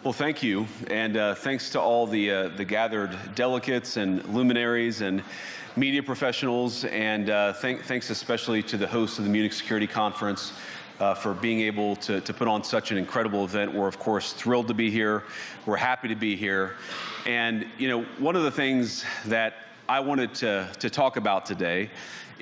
Well, thank you, and thanks to all the gathered delegates and luminaries and media professionals, and thanks especially to the hosts of the Munich Security Conference for being able to put on such an incredible event. We're, of course, thrilled to be here. We're happy to be here. And, you know, one of the things that I wanted to talk about today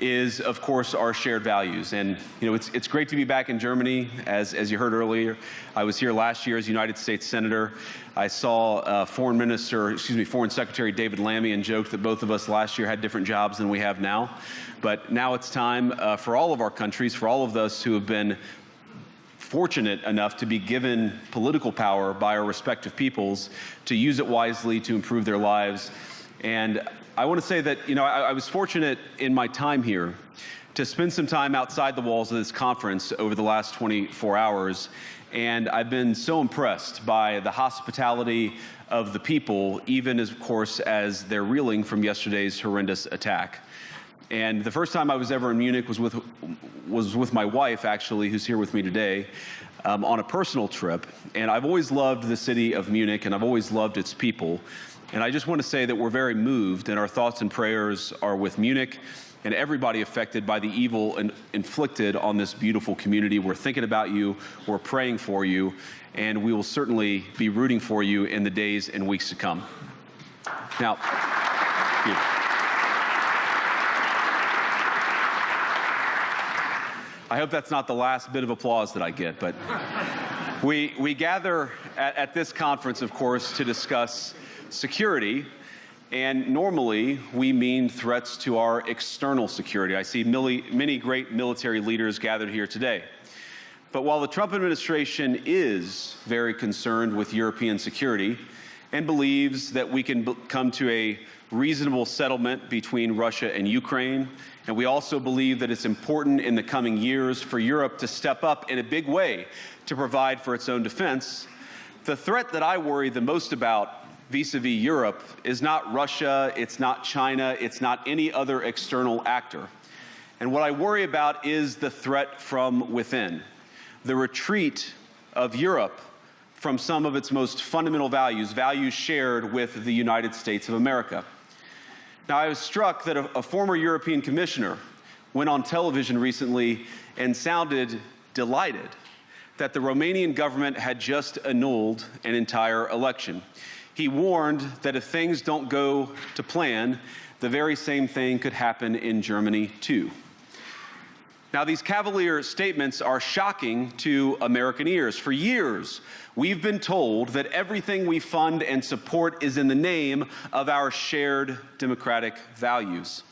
is, of course, our shared values. And, you know, it's great to be back in Germany. As you heard earlier, I was here last year as United States Senator. I saw Foreign Secretary David Lammy and joked that both of us last year had different jobs than we have now. But now it's time for all of our countries, for all of us who have been fortunate enough to be given political power by our respective peoples, to use it wisely to improve their lives. And I want to say that, you know, I was fortunate in my time here to spend some time outside the walls of this conference over the last 24 hours, and I've been so impressed by the hospitality of the people, even as, of course, as they're reeling from yesterday's horrendous attack. And the first time I was ever in Munich was with my wife, actually, who's here with me today, on a personal trip. And I've always loved the city of Munich, and I've always loved its people. And I just want to say that we're very moved, and our thoughts and prayers are with Munich and everybody affected by the evil inflicted on this beautiful community. We're thinking about you, we're praying for you, and we will certainly be rooting for you in the days and weeks to come. Now, thank you. I hope that's not the last bit of applause that I get, but we gather at this conference, of course, to discuss security, and normally we mean threats to our external security. I see many great military leaders gathered here today. But while the Trump administration is very concerned with European security and believes that we can come to a reasonable settlement between Russia and Ukraine, and we also believe that it's important in the coming years for Europe to step up in a big way to provide for its own defense, the threat that I worry the most about vis-a-vis Europe is not Russia, it's not China, it's not any other external actor. And what I worry about is the threat from within, the retreat of Europe from some of its most fundamental values, values shared with the United States of America. Now, I was struck that a former European commissioner went on television recently and sounded delighted that the Romanian government had just annulled an entire election. He warned that if things don't go to plan, the very same thing could happen in Germany, too. Now, these cavalier statements are shocking to American ears. For years, we've been told that everything we fund and support is in the name of our shared democratic values.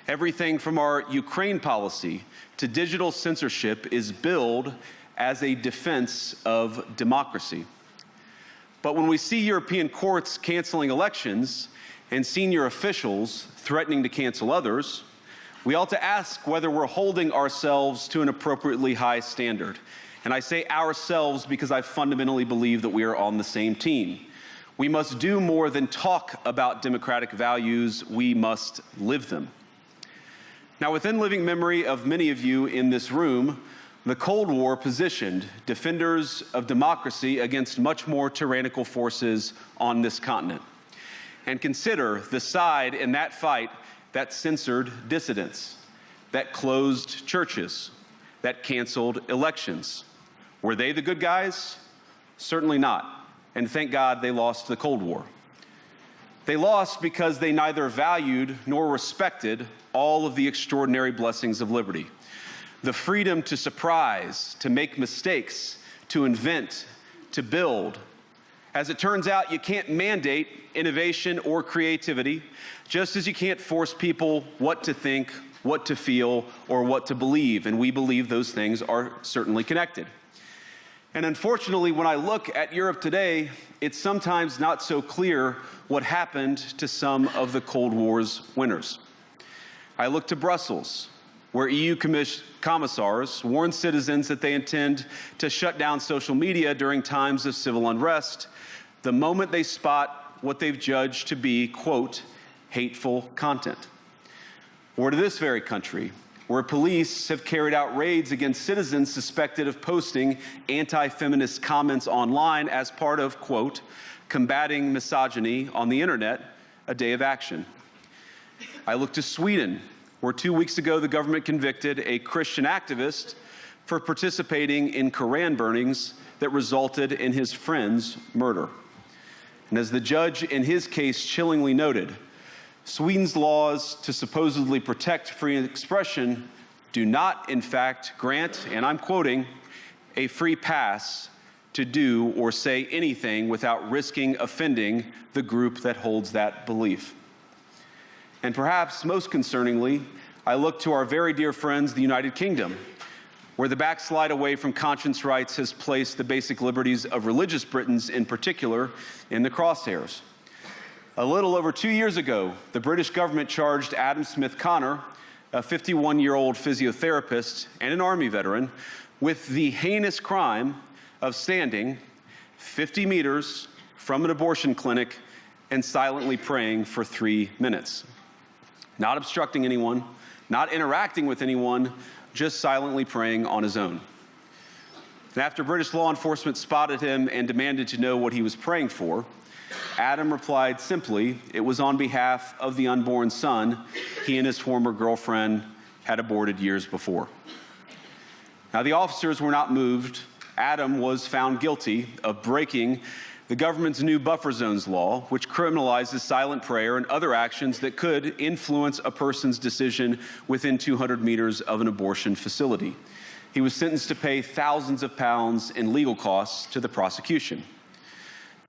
Everything from our Ukraine policy to digital censorship is billed as a defense of democracy. But when we see European courts canceling elections and senior officials threatening to cancel others, we ought to ask whether we're holding ourselves to an appropriately high standard. And I say ourselves because I fundamentally believe that we are on the same team. We must do more than talk about democratic values, we must live them. Now, within living memory of many of you in this room, the Cold War positioned defenders of democracy against much more tyrannical forces on this continent. And consider the side in that fight that censored dissidents, that closed churches, that canceled elections. Were they the good guys? Certainly not. And thank God they lost the Cold War. They lost because they neither valued nor respected all of the extraordinary blessings of liberty. The freedom to surprise, to make mistakes, to invent, to build. As it turns out, you can't mandate innovation or creativity, just as you can't force people what to think, what to feel, or what to believe. And we believe those things are certainly connected. And unfortunately, when I look at Europe today, it's sometimes not so clear what happened to some of the Cold War's winners. I look to Brussels, where EU commissars warn citizens that they intend to shut down social media during times of civil unrest the moment they spot what they've judged to be, quote, hateful content. Or to this very country, where police have carried out raids against citizens suspected of posting anti-feminist comments online as part of, quote, combating misogyny on the internet, a day of action. I look to Sweden, where 2 weeks ago the government convicted a Christian activist for participating in Koran burnings that resulted in his friend's murder. And as the judge in his case chillingly noted, Sweden's laws to supposedly protect free expression do not, in fact, grant, and I'm quoting, a free pass to do or say anything without risking offending the group that holds that belief. And perhaps most concerningly, I look to our very dear friends, the United Kingdom, where the backslide away from conscience rights has placed the basic liberties of religious Britons in particular in the crosshairs. A little over 2 years ago, the British government charged Adam Smith Connor, a 51-year-old physiotherapist and an Army veteran, with the heinous crime of standing 50 meters from an abortion clinic and silently praying for 3 minutes. Not obstructing anyone, not interacting with anyone, just silently praying on his own. And after British law enforcement spotted him and demanded to know what he was praying for, Adam replied simply, it was on behalf of the unborn son he and his former girlfriend had aborted years before. Now, the officers were not moved. Adam was found guilty of breaking the government's new buffer zones law, which criminalizes silent prayer and other actions that could influence a person's decision within 200 meters of an abortion facility. He was sentenced to pay thousands of pounds in legal costs to the prosecution.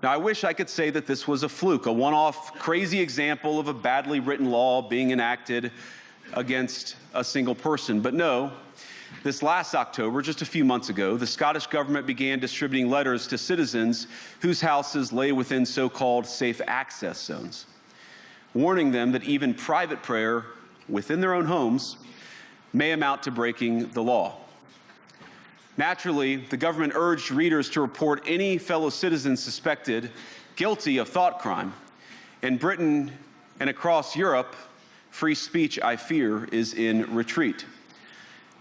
Now, I wish I could say that this was a fluke, a one-off crazy example of a badly written law being enacted against a single person. But no, this last October, just a few months ago, the Scottish government began distributing letters to citizens whose houses lay within so-called safe access zones, warning them that even private prayer within their own homes may amount to breaking the law. Naturally, the government urged readers to report any fellow citizen suspected guilty of thought crime. In Britain and across Europe, free speech, I fear, is in retreat.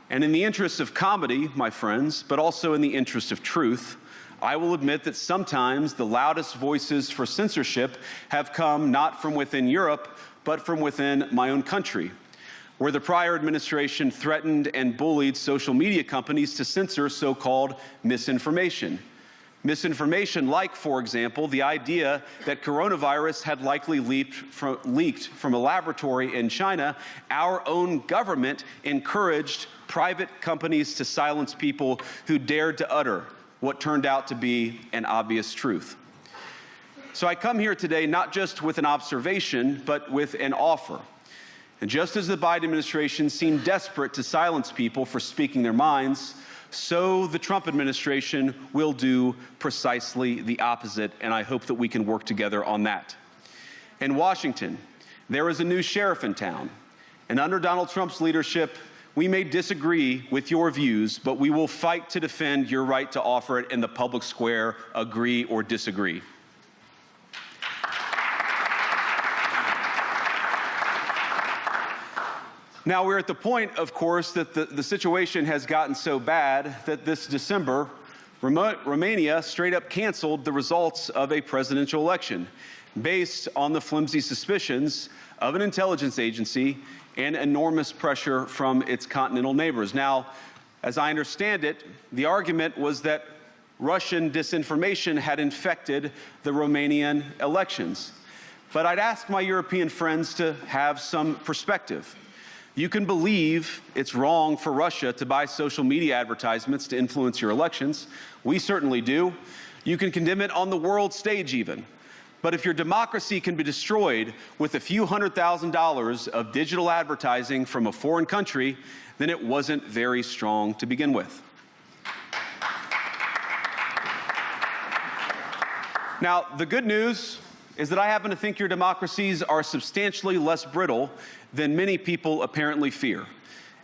And in the interest of comedy, my friends, but also in the interest of truth, I will admit that sometimes the loudest voices for censorship have come not from within Europe, but from within my own country, where the prior administration threatened and bullied social media companies to censor so-called misinformation. Misinformation like, for example, the idea that coronavirus had likely leaked from a laboratory in China. Our own government encouraged private companies to silence people who dared to utter what turned out to be an obvious truth. So I come here today not just with an observation, but with an offer. And just as the Biden administration seemed desperate to silence people for speaking their minds, so the Trump administration will do precisely the opposite, and I hope that we can work together on that. In Washington, there is a new sheriff in town, and under Donald Trump's leadership, we may disagree with your views, but we will fight to defend your right to offer it in the public square, agree or disagree. Now, we're at the point, of course, that the situation has gotten so bad that this December, Romania straight up canceled the results of a presidential election based on the flimsy suspicions of an intelligence agency and enormous pressure from its continental neighbors. Now, as I understand it, the argument was that Russian disinformation had infected the Romanian elections. But I'd ask my European friends to have some perspective. You can believe it's wrong for Russia to buy social media advertisements to influence your elections. We certainly do. You can condemn it on the world stage even. But if your democracy can be destroyed with a few $100,000 of digital advertising from a foreign country, then it wasn't very strong to begin with. Now, the good news is that I happen to think your democracies are substantially less brittle than many people apparently fear.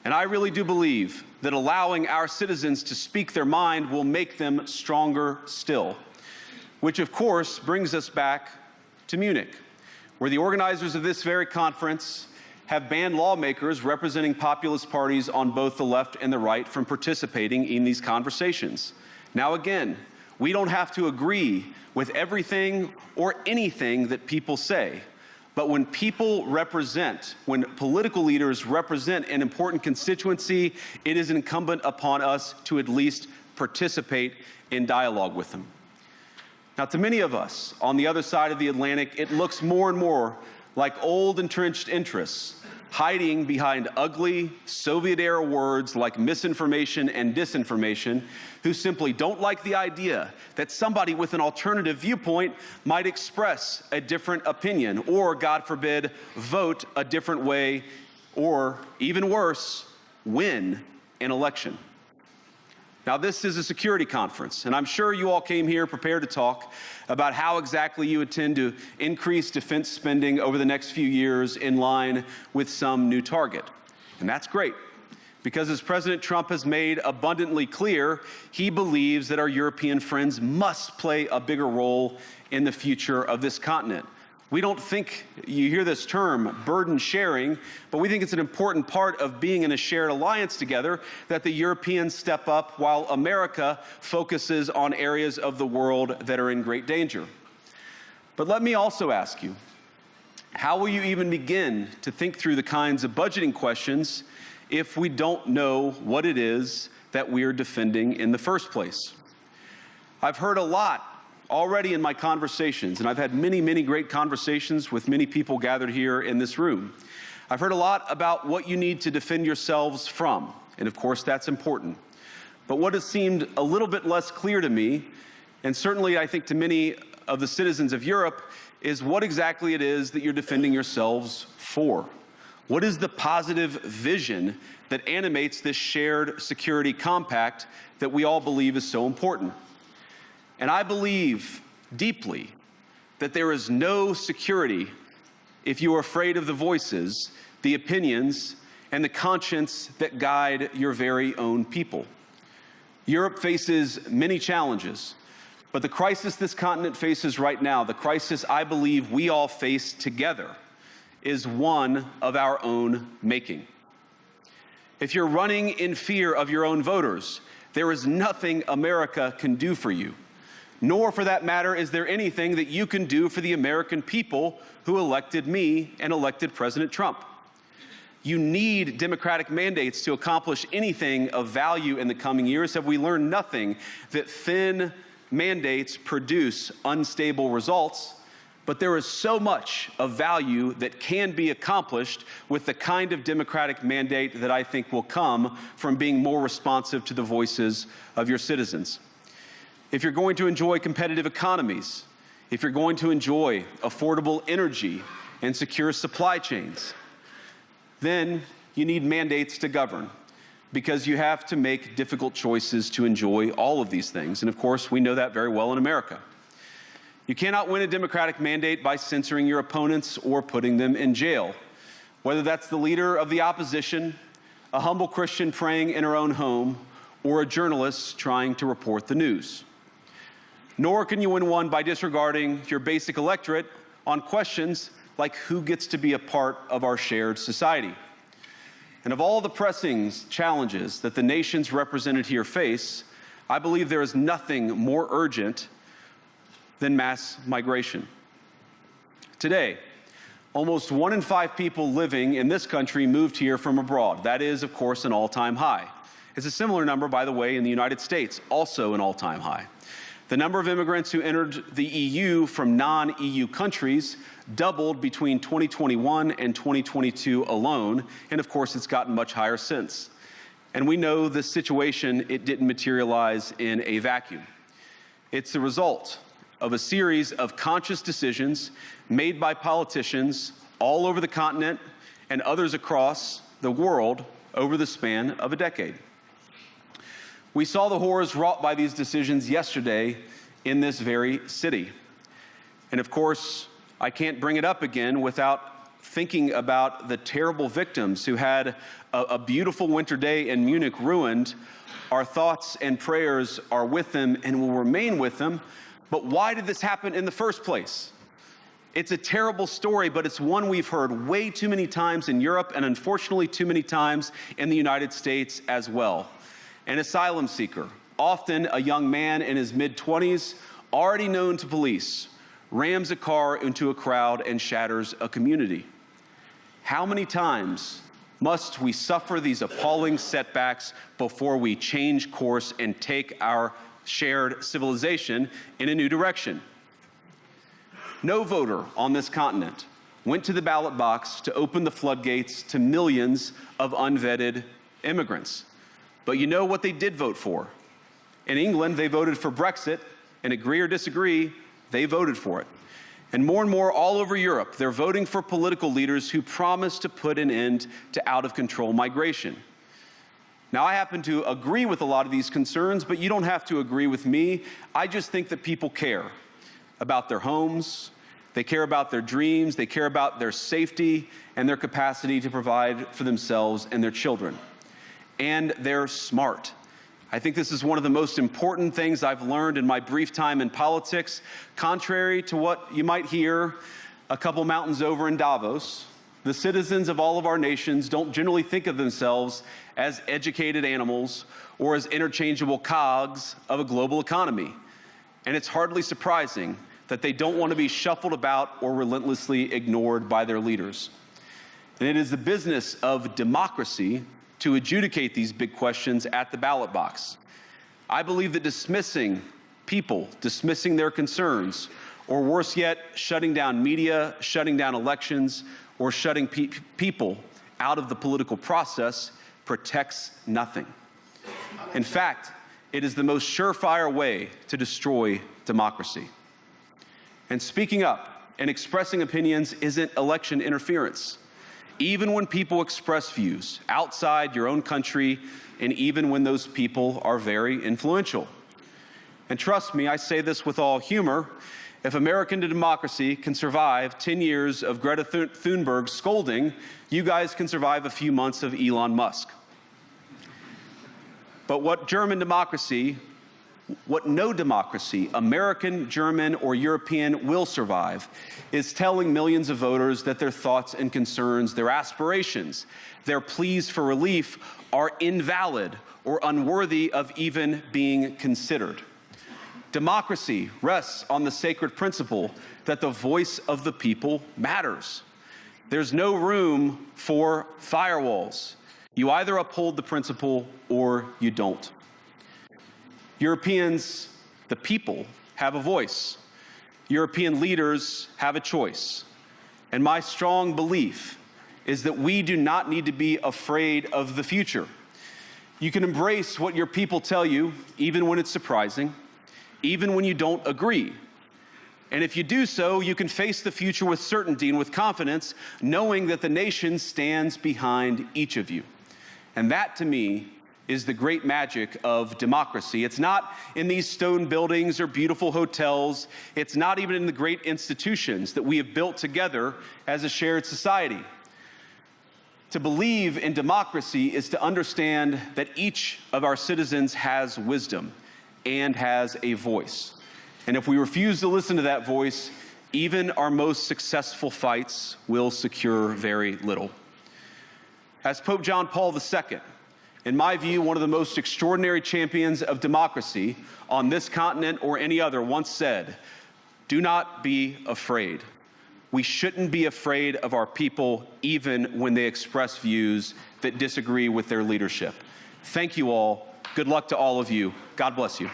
And I really do believe that allowing our citizens to speak their mind will make them stronger still. Which, of course, brings us back to Munich, where the organizers of this very conference have banned lawmakers representing populist parties on both the left and the right from participating in these conversations. Now again, we don't have to agree with everything or anything that people say. But when when political leaders represent an important constituency, it is incumbent upon us to at least participate in dialogue with them. Now, to many of us on the other side of the Atlantic, it looks more and more like old entrenched interests hiding behind ugly Soviet-era words like misinformation and disinformation, who simply don't like the idea that somebody with an alternative viewpoint might express a different opinion or, God forbid, vote a different way or, even worse, win an election. Now, this is a security conference, and I'm sure you all came here prepared to talk about how exactly you intend to increase defense spending over the next few years in line with some new target. And that's great, because as President Trump has made abundantly clear, he believes that our European friends must play a bigger role in the future of this continent. We don't think, you hear this term, burden sharing, but we think it's an important part of being in a shared alliance together that the Europeans step up while America focuses on areas of the world that are in great danger. But let me also ask you, how will you even begin to think through the kinds of budgeting questions if we don't know what it is that we're defending in the first place? I've heard a lot already in my conversations, and I've had many, many great conversations with many people gathered here in this room. I've heard a lot about what you need to defend yourselves from, and of course that's important. But what has seemed a little bit less clear to me, and certainly I think to many of the citizens of Europe, is what exactly it is that you're defending yourselves for. What is the positive vision that animates this shared security compact that we all believe is so important? And I believe deeply that there is no security if you are afraid of the voices, the opinions, and the conscience that guide your very own people. Europe faces many challenges, but the crisis this continent faces right now, the crisis I believe we all face together, is one of our own making. If you're running in fear of your own voters, there is nothing America can do for you. Nor, for that matter, is there anything that you can do for the American people who elected me and elected President Trump. You need democratic mandates to accomplish anything of value in the coming years. Have we learned nothing that thin mandates produce unstable results? But there is so much of value that can be accomplished with the kind of democratic mandate that I think will come from being more responsive to the voices of your citizens. If you're going to enjoy competitive economies, if you're going to enjoy affordable energy and secure supply chains, then you need mandates to govern, because you have to make difficult choices to enjoy all of these things. And of course, we know that very well in America. You cannot win a democratic mandate by censoring your opponents or putting them in jail, whether that's the leader of the opposition, a humble Christian praying in her own home, or a journalist trying to report the news. Nor can you win one by disregarding your basic electorate on questions like who gets to be a part of our shared society. And of all the pressing challenges that the nations represented here face, I believe there is nothing more urgent than mass migration. Today, almost 1 in 5 people living in this country moved here from abroad. That is, of course, an all-time high. It's a similar number, by the way, in the United States, also an all-time high. The number of immigrants who entered the EU from non-EU countries doubled between 2021 and 2022 alone, and of course it's gotten much higher since. And we know this situation, it didn't materialize in a vacuum. It's the result of a series of conscious decisions made by politicians all over the continent and others across the world over the span of a decade. We saw the horrors wrought by these decisions yesterday in this very city. And of course, I can't bring it up again without thinking about the terrible victims who had a beautiful winter day in Munich ruined. Our thoughts and prayers are with them and will remain with them. But why did this happen in the first place? It's a terrible story, but it's one we've heard way too many times in Europe and unfortunately too many times in the United States as well. An asylum seeker, often a young man in his mid-20s, already known to police, rams a car into a crowd and shatters a community. How many times must we suffer these appalling setbacks before we change course and take our shared civilization in a new direction? No voter on this continent went to the ballot box to open the floodgates to millions of unvetted immigrants. But you know what they did vote for? In England, they voted for Brexit, and agree or disagree, they voted for it. And more all over Europe, they're voting for political leaders who promise to put an end to out-of-control migration. Now, I happen to agree with a lot of these concerns, but you don't have to agree with me. I just think that people care about their homes, they care about their dreams, they care about their safety and their capacity to provide for themselves and their children. And they're smart. I think this is one of the most important things I've learned in my brief time in politics. Contrary to what you might hear a couple mountains over in Davos, the citizens of all of our nations don't generally think of themselves as educated animals or as interchangeable cogs of a global economy. And it's hardly surprising that they don't want to be shuffled about or relentlessly ignored by their leaders. And it is the business of democracy to adjudicate these big questions at the ballot box. I believe that dismissing people, dismissing their concerns, or worse yet, shutting down media, shutting down elections, or shutting people out of the political process protects nothing. In fact, it is the most surefire way to destroy democracy. And speaking up and expressing opinions isn't election interference. Even when people express views outside your own country, and even when those people are very influential. And trust me, I say this with all humor, if American democracy can survive 10 years of Greta Thunberg scolding, you guys can survive a few months of Elon Musk. But what no democracy, American, German, or European, will survive is telling millions of voters that their thoughts and concerns, their aspirations, their pleas for relief are invalid or unworthy of even being considered. Democracy rests on the sacred principle that the voice of the people matters. There's no room for firewalls. You either uphold the principle or you don't. Europeans, the people, have a voice. European leaders have a choice. And my strong belief is that we do not need to be afraid of the future. You can embrace what your people tell you, even when it's surprising, even when you don't agree. And if you do so, you can face the future with certainty and with confidence, knowing that the nation stands behind each of you. And that, to me, is the great magic of democracy. It's not in these stone buildings or beautiful hotels. It's not even in the great institutions that we have built together as a shared society. To believe in democracy is to understand that each of our citizens has wisdom and has a voice. And if we refuse to listen to that voice, even our most successful fights will secure very little. As Pope John Paul II, in my view, one of the most extraordinary champions of democracy on this continent or any other, once said, "Do not be afraid." We shouldn't be afraid of our people, even when they express views that disagree with their leadership. Thank you all. Good luck to all of you. God bless you.